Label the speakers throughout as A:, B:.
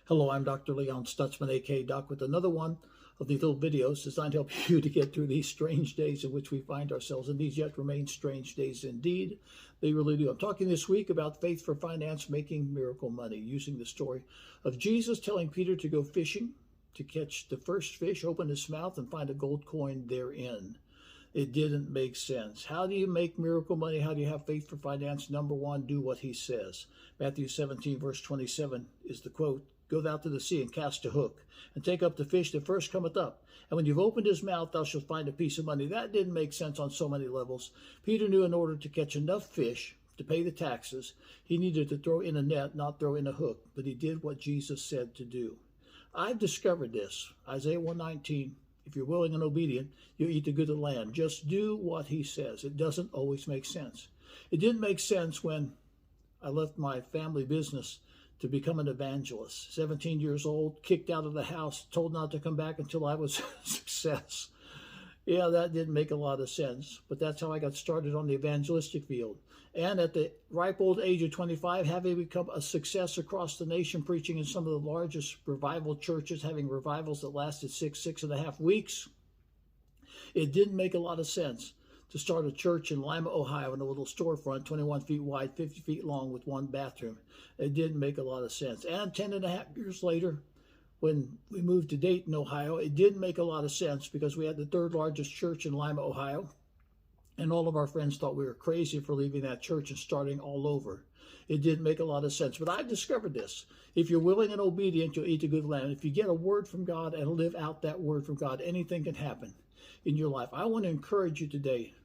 A: Hello, I'm Dr. Leon Stutzman, aka Doc, with another one of these little videos designed to help you to get through these strange days in which we find ourselves, and these yet remain strange days indeed. They really do. I'm talking this week about faith for finance, making miracle money, using the story of Jesus telling Peter to go fishing, to catch the first fish, open his mouth, and find a gold coin therein. It didn't make sense. How do you make miracle money? How do you have faith for finance? Number one, do what he says. Matthew 17, verse 27 is the quote, "Go thou to the sea and cast a hook, and take up the fish that first cometh up. And when you've opened his mouth, thou shalt find a piece of money." That didn't make sense on so many levels. Peter knew in order to catch enough fish to pay the taxes, he needed to throw in a net, not throw in a hook. But he did what Jesus said to do. I've discovered this. Isaiah 119. If you're willing and obedient, you'll eat the good of the land. Just do what he says. It doesn't always make sense. It didn't make sense when I left my family business to become an evangelist. 17 years old, kicked out of the house, told not to come back until I was a success. Yeah, that didn't make a lot of sense, but that's how I got started on the evangelistic field. And at the ripe old age of 25, having become a success across the nation, preaching in some of the largest revival churches, having revivals that lasted 6.5 weeks, it didn't make a lot of sense to start a church in Lima, Ohio, in a little storefront, 21 feet wide, 50 feet long, with one bathroom. It didn't make a lot of sense. And 10.5 years later, when we moved to Dayton, Ohio, it didn't make a lot of sense because we had the third largest church in Lima, Ohio. And all of our friends thought we were crazy for leaving that church and starting all over. It didn't make a lot of sense. But I discovered this. If you're willing and obedient, you'll eat the good land. If you get a word from God and live out that word from God, anything can happen in your life. I want to encourage you today.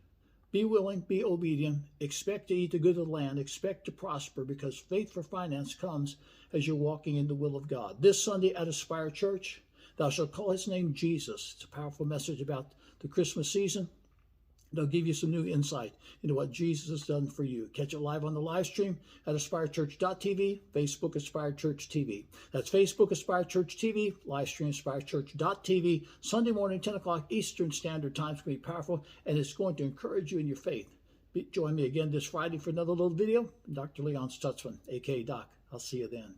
A: Be willing, be obedient, expect to eat the good of the land, expect to prosper, because faith for finance comes as you're walking in the will of God. This Sunday at Aspire Church, thou shalt call his name Jesus. It's a powerful message about the Christmas season. They'll give you some new insight into what Jesus has done for you. Catch it live on the live stream at AspireChurch.tv, Facebook Aspire Church TV. That's Facebook Aspire Church TV, live stream AspireChurch.tv, Sunday morning, 10 o'clock Eastern Standard Time. It's going to be powerful, and it's going to encourage you in your faith. Join me again this Friday for another little video. Dr. Leon Stutzman, a.k.a. Doc. I'll see you then.